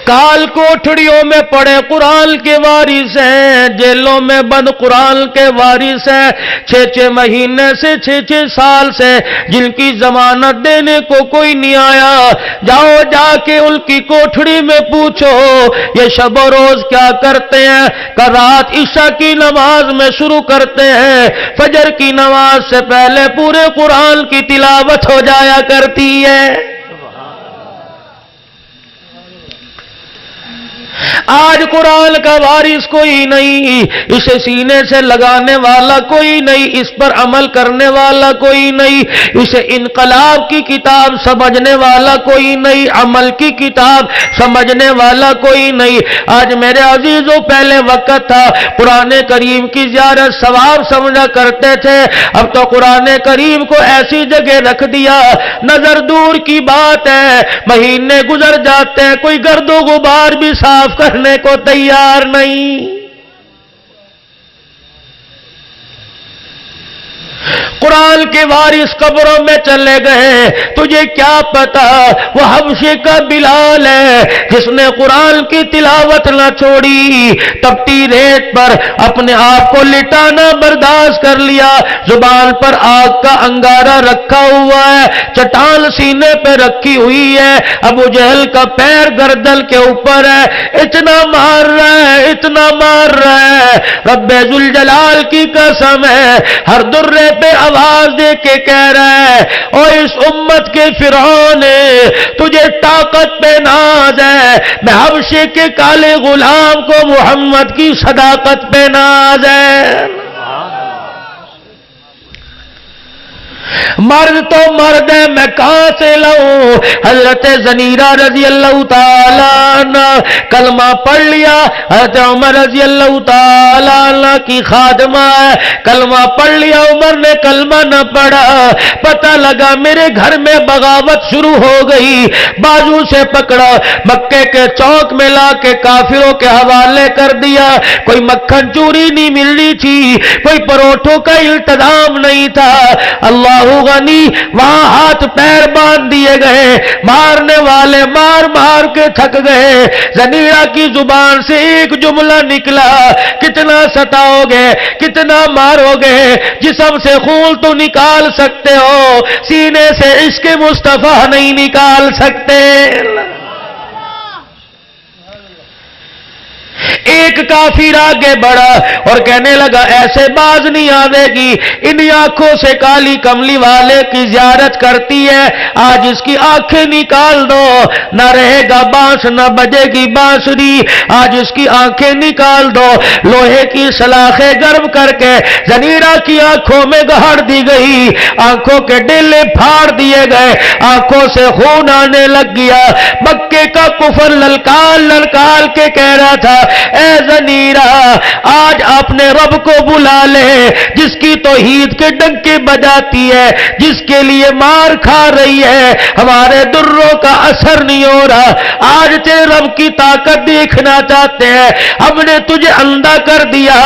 کال کوٹھڑیوں میں پڑے قرآن کے وارث ہیں، جیلوں میں بند قرآن کے وارث ہیں، 6 مہینے سے 6 سال سے جن کی ضمانت دینے کو کوئی نہیں آیا، جاؤ جا کے ان کی کوٹھڑی میں پوچھو یہ شب و روز کیا کرتے ہیں؟ کہ رات عشاء کی نماز میں شروع کرتے ہیں، فجر کی نماز سے پہلے پورے قرآن کی تلاوت ہو جایا کرتی ہے۔ آج قرآن کا وارث کوئی نہیں، اسے سینے سے لگانے والا کوئی نہیں، اس پر عمل کرنے والا کوئی نہیں، اسے انقلاب کی کتاب سمجھنے والا کوئی نہیں، عمل کی کتاب سمجھنے والا کوئی نہیں۔ آج میرے عزیزوں پہلے وقت تھا قرآن کریم کی زیارت ثواب سمجھا کرتے تھے، اب تو قرآن کریم کو ایسی جگہ رکھ دیا، نظر دور کی بات ہے، مہینے گزر جاتے ہیں، کوئی گرد و غبار بھی صاف کرنے کو تیار نہیں۔ قرآن کے وارث قبروں میں چلے گئے، تجھے کیا پتا وہ حبشے کا بلال ہے جس نے قرآن کی تلاوت نہ چھوڑی، تپتی ریت پر اپنے آپ کو لٹانا برداشت کر لیا، زبان پر آگ کا انگارہ رکھا ہوا ہے، چٹان سینے پہ رکھی ہوئی ہے، ابو جہل کا پیر گردن کے اوپر ہے، اتنا مار رہا ہے، اتنا مار رہا ہے، رب ذوالجلال کی قسم ہے، ہر درے پہ آواز دے کے کہہ رہا ہے، اور اس امت کے فرعون تجھے طاقت پہ ناز ہے، میں حبشے کے کالے غلام کو محمد کی صداقت پہ ناز ہے۔ مرد تو مرد ہے، میں کہاں سے لاؤں؟ حضرت زنیرہ رضی اللہ تعالیٰ عنہ کلمہ پڑھ لیا، حضرت عمر رضی اللہ تعالیٰ عنہ کی خادمہ ہے، کلمہ پڑھ لیا، عمر نے کلمہ نہ پڑھا، پتہ لگا میرے گھر میں بغاوت شروع ہو گئی، بازو سے پکڑا، مکے کے چوک میں لا کے کافروں کے حوالے کر دیا، کوئی مکھن چوری نہیں مل رہی تھی، کوئی پروٹھوں کا التزام نہیں تھا، اللہ غنی وہاں ہاتھ پیر باندھ دیے گئے، مارنے والے مار مار کے تھک گئے، زنیرہ کی زبان سے ایک جملہ نکلا، کتنا ستاؤ گے، کتنا مارو گے، جسم سے خون تو نکال سکتے ہو، سینے سے عشق مصطفیٰ نہیں نکال سکتے۔ ایک کافر آگے بڑھا اور کہنے لگا ایسے باز نہیں آوے گی، ان آنکھوں سے کالی کملی والے کی زیارت کرتی ہے، آج اس کی آنکھیں نکال دو، نہ رہے گا بانس نہ بجے گی بانسری، آج اس کی آنکھیں نکال دو، لوہے کی سلاخیں گرم کر کے زنیرہ کی آنکھوں میں گہڑ دی گئی، آنکھوں کے ڈیلے پھاڑ دیے گئے، آنکھوں سے خون آنے لگ گیا، مکے کا کفر للکار للکار کے کہہ رہا تھا اے زنیرہ آج اپنے رب کو بلا لے جس کی توحید کے ڈنکے بجاتی ہے، جس کے لیے مار کھا رہی ہے، ہمارے دروں کا اثر نہیں ہو رہا، آج تیرے رب کی طاقت دیکھنا چاہتے ہیں، ہم نے تجھے اندھا کر دیا،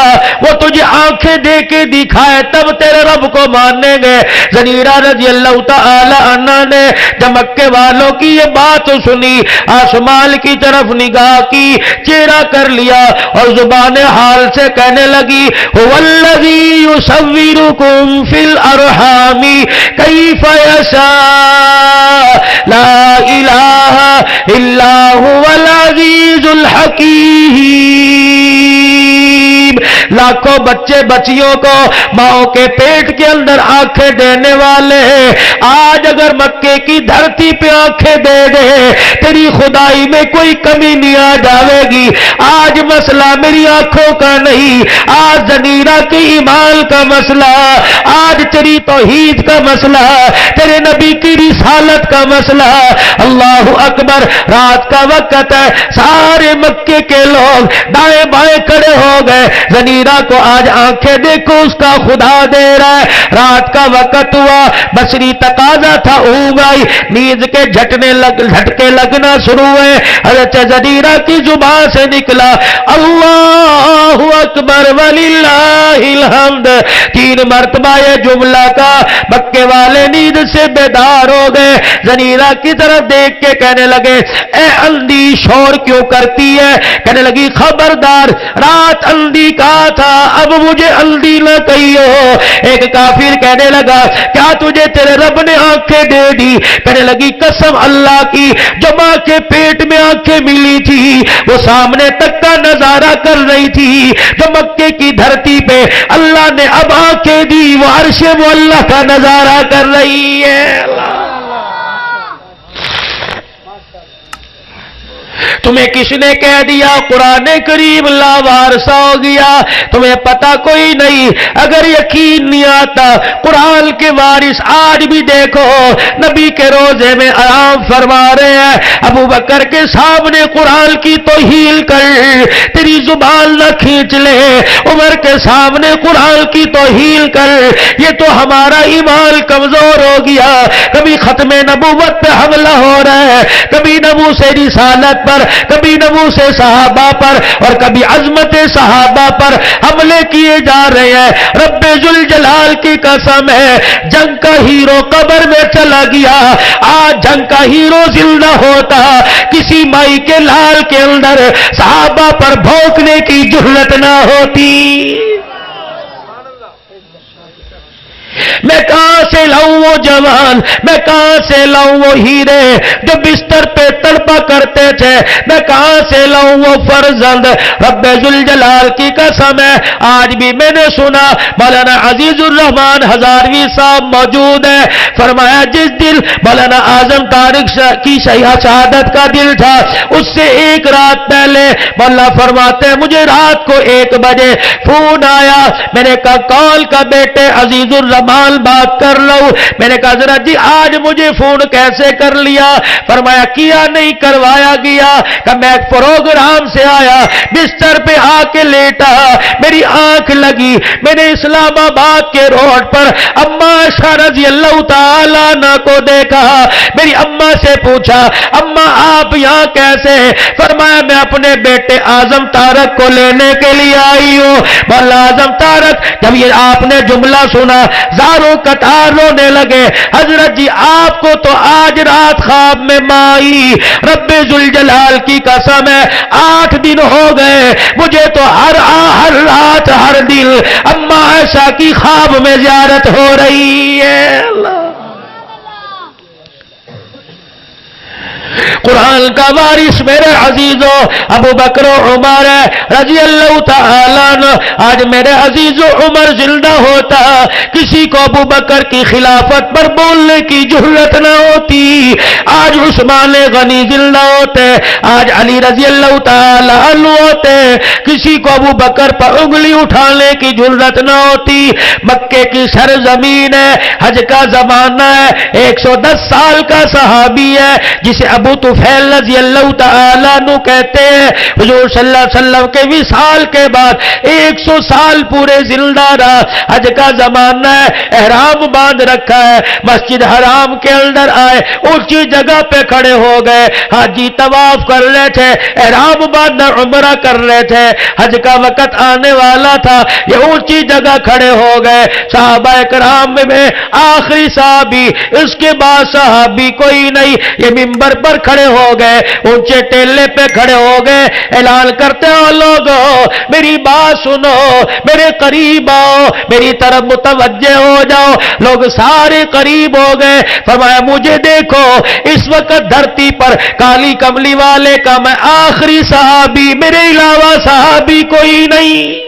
وہ تجھے آنکھیں دے کے دکھائے تب تیرے رب کو مانیں گے۔ زنیرہ رضی اللہ تعالی عنہ نے جب مکے والوں کی یہ بات سنی، آسمان کی طرف نگاہ کی، چہرہ کر لیا اور زبان حال سے کہنے لگی هو الذی یصورکم فی الارحام کیف یشاء لا الہ الا هو العزیز الحکیم۔ لاکھوں بچے بچیوں کو ماں کے پیٹ کے اندر آنکھیں دینے والے ہیں، آج اگر مکے کی دھرتی پہ آنکھیں دے دے تیری خدائی میں کوئی کمی نہیں آ جاوے گی، آج مسئلہ میری آنکھوں کا نہیں، آج زنیرہ کی ایمان کا مسئلہ، آج تیری توحید کا مسئلہ، تیرے نبی کی رسالت کا مسئلہ۔ اللہ اکبر، رات کا وقت ہے، سارے مکے کے لوگ دائیں بائیں کھڑے ہو گئے، زنیرہ زنیرہ کو آج آنکھیں دیکھو اس کا خدا دے رہا ہے. رات کا وقت ہوا, بصری تقاضا تھا, اونگ آئی, نیند کے جھٹکے لگنا شروع ہوئے. حضرت زنیرہ کی زبان سے نکلا اللہ اکبر وللہ الحمد. 3 مرتبہ یہ جملہ کا. مکے والے نیند سے بیدار ہو گئے. زنیرہ کی طرف دیکھ کے کہنے لگے اے اندھی شور کیوں کرتی ہے؟ کہنے لگی خبردار, رات اندھی کہا تھا, اب مجھے اندھی نہ کہیو. ایک کافر کہنے لگا کیا تجھے تیرے رب نے آنکھیں دے دی؟ کہنے لگی قسم اللہ کی, جو ماں کے پیٹ میں آنکھیں ملی تھی وہ سامنے تک کا نظارہ کر رہی تھی. جو مکے کی دھرتی پہ اللہ نے اب آنکھیں دی وہ عرش معلیٰ کا نظارہ کر رہی ہے. اللہ تمہیں کس نے کہہ دیا قرآن کریم لاوارثہ ہو گیا؟ تمہیں پتہ کوئی نہیں. اگر یقین نہیں آتا قرآن کے وارث آج بھی دیکھو نبی کے روزے میں آرام فرما رہے ہیں. ابو بکر کے سامنے قرآن کی توہین کر, تیری زبان نہ کھینچ لے. عمر کے سامنے قرآن کی توہین کر, یہ تو ہمارا ایمان کمزور ہو گیا. کبھی ختم نبوت پہ حملہ ہو رہا ہے, کبھی نبوت سے رسالت پر, کبھی نبوت سے صحابہ پر, اور کبھی عظمت صحابہ پر حملے کیے جا رہے ہیں. رب ذوالجلال کی قسم ہے جنگ کا ہیرو قبر میں چلا گیا. آج جنگ کا ہیرو زندہ ہوتا کسی مائی کے لال کے اندر صحابہ پر بھونکنے کی جرأت نہ ہوتی. میں کہاں سے لاؤں وہ جوان, میں کہاں سے لاؤں وہ ہیرے جو بستر پہ تڑپا کرتے تھے, میں کہاں سے لاؤں وہ فرزند. رب ذوالجلال کی قسم ہے آج بھی میں نے سنا مولانا عزیز الرحمان ہزاروی صاحب موجود ہے, فرمایا جس دن مولانا اعظم طارق کی شہادت کا دن تھا اس سے 1 رات پہلے مولا فرماتے ہیں مجھے رات کو 1 بجے فون آیا. میں نے کہا کال کا بیٹے عزیز الرحمان بات کر لو. میں نے کہا حضرت جی آج مجھے فون کیسے کر لیا؟ فرمایا کیا نہیں کروایا گیا. کہ میں ایک پروگرام سے آیا, بستر پہ آ کے لیٹا, میری آنکھ لگی, میں نے اسلام آباد کے روڈ پر اما عائشہ رضی اللہ تعالیٰ عنہا کو دیکھا. میری اما سے پوچھا اما آپ یہاں کیسے؟ فرمایا میں اپنے بیٹے اعظم طارق کو لینے کے لیے آئی ہوں. مولا اعظم طارق جب یہ آپ نے جملہ سنا زاروں قطار رونے لگے. حضرت جی آپ کو تو آج رات خواب میں مائی, رب ذوالجلال کی قسم ہے 8 دن ہو گئے مجھے تو ہر رات ہر دن اما عائشہ کی خواب میں زیارت ہو رہی ہے. اللہ قرآن کا وارث میرے عزیزو ابو بکر و عمر رضی اللہ تعالیٰ عنہ. آج میرے عزیز و عمر زندہ ہوتا کسی کو ابو بکر کی خلافت پر بولنے کی جرأت نہ ہوتی. آج عثمان غنی زندہ ہوتے, آج علی رضی اللہ تعالیٰ عنہ ہوتے, کسی کو ابو بکر پر انگلی اٹھانے کی جرأت نہ ہوتی. مکے کی سرزمین ہے, حج کا زمانہ ہے, 110 سال کا صحابی ہے جسے ابو طفیل رضی اللہ تعالیٰ عنہ کہتے ہیں. حضور صلی اللہ علیہ وسلم کے وصال کے بعد 100 سال پورے زندہ رہا. حج کا زمانہ ہے, احرام باندھ رکھا ہے, مسجد حرام کے اندر آئے, اونچی جگہ پہ کھڑے ہو گئے. حاجی طواف کر رہے تھے, احرام باندھ عمرہ کر رہے تھے, حج کا وقت آنے والا تھا, یہ اونچی جگہ کھڑے ہو گئے. صحابہ کرام میں آخری صحابی, اس کے بعد صحابی کوئی نہیں. یہ منبر پر کھڑے ہو گئے, اونچے ٹیلے پہ کھڑے ہو گئے, اعلان کرتے ہو لوگوں میری بات سنو, میرے قریب آؤ, میری طرف متوجہ ہو جاؤ. لوگ سارے قریب ہو گئے. فرمایا مجھے دیکھو اس وقت دھرتی پر کالی کملی والے کا میں آخری صحابی, میرے علاوہ صحابی کوئی نہیں.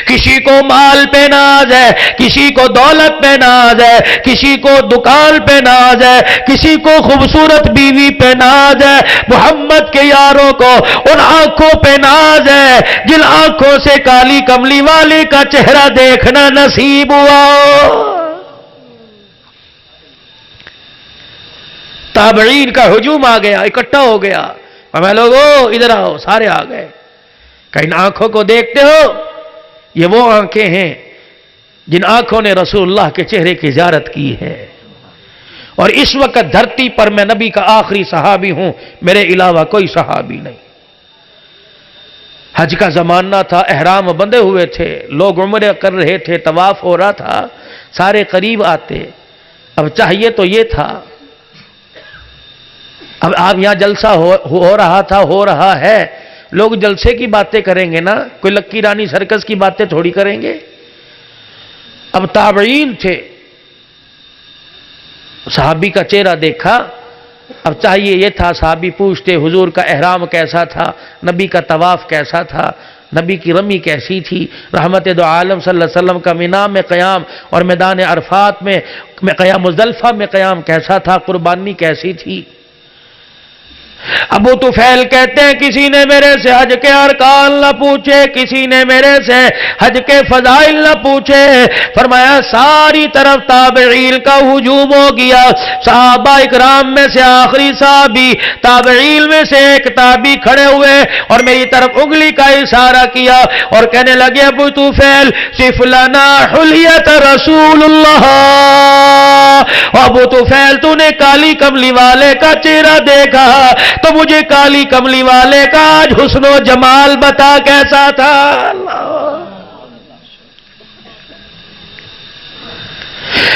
کسی کو مال پہ ناز ہے, کسی کو دولت پہ ناز ہے, کسی کو دکان پہ ناز ہے, کسی کو خوبصورت بیوی پہ ناز ہے. محمد کے یاروں کو ان آنکھوں پہ ناز ہے جن آنکھوں سے کالی کملی والے کا چہرہ دیکھنا نصیب ہوا. تابعین کا ہجوم آ گیا, اکٹھا ہو گیا. میں لوگوں ادھر آؤ، سارے آ گئے. کہ ان آنکھوں کو دیکھتے ہو، یہ وہ آنکھیں ہیں جن آنکھوں نے رسول اللہ کے چہرے کی زیارت کی ہے. اور اس وقت دھرتی پر میں نبی کا آخری صحابی ہوں، میرے علاوہ کوئی صحابی نہیں. حج کا زمانہ تھا، احرام بندھے ہوئے تھے، لوگ عمرہ کر رہے تھے، طواف ہو رہا تھا، سارے قریب آتے. اب چاہیے تو یہ تھا، اب آپ یہاں جلسہ ہو رہا تھا، ہو رہا ہے، لوگ جلسے کی باتیں کریں گے نا، کوئی لکی رانی سرکس کی باتیں تھوڑی کریں گے. اب تابعین تھے، صحابی کا چہرہ دیکھا، اب چاہیے یہ تھا صحابی پوچھتے حضور کا احرام کیسا تھا، نبی کا طواف کیسا تھا، نبی کی رمی کیسی تھی، رحمت دو عالم صلی اللہ علیہ وسلم کا مینا میں قیام اور میدان عرفات میں قیام، مزدلفہ میں قیام کیسا تھا، قربانی کیسی تھی. ابو طفیل کہتے ہیں کسی نے میرے سے حج کے ارکان نہ پوچھے، کسی نے میرے سے حج کے فضائل نہ پوچھے. فرمایا ساری طرف تابعین کا ہجوم ہو گیا. صحابہ اکرام میں سے آخری صحابی، تابعین میں سے ایک تابعی کھڑے ہوئے اور میری طرف انگلی کا اشارہ کیا اور کہنے لگے ابو طفیل صف لنا حلیت رسول اللہ. ابو طفیل تو نے کالی کملی والے کا چہرہ دیکھا تو مجھے کالی کملی والے کا آج حسن و جمال بتا کیسا تھا.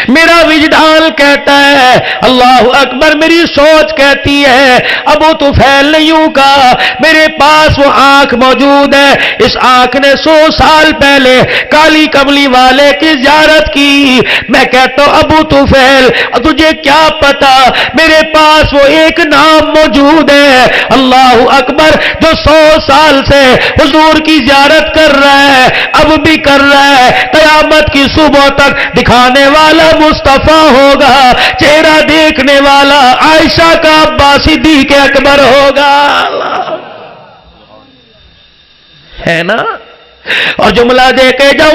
میرا وجدان کہتا ہے اللہ اکبر، میری سوچ کہتی ہے ابو طفیل نے یوں کہا میرے پاس وہ آنکھ موجود ہے، اس آنکھ نے 100 سال پہلے کالی کملی والے کی زیارت کی. میں کہتا ہوں ابو طفیل تجھے کیا پتا، میرے پاس وہ ایک نام موجود ہے اللہ اکبر جو 100 سال سے حضور کی زیارت کر رہا ہے، اب بھی کر رہا ہے، قیامت کی صبح تک دکھانے والا مصطفیٰ ہوگا، چہرہ دیکھنے والا عائشہ کا عباس صدیق اکبر ہوگا. ہے نا؟ اور جملہ دے کے جاؤ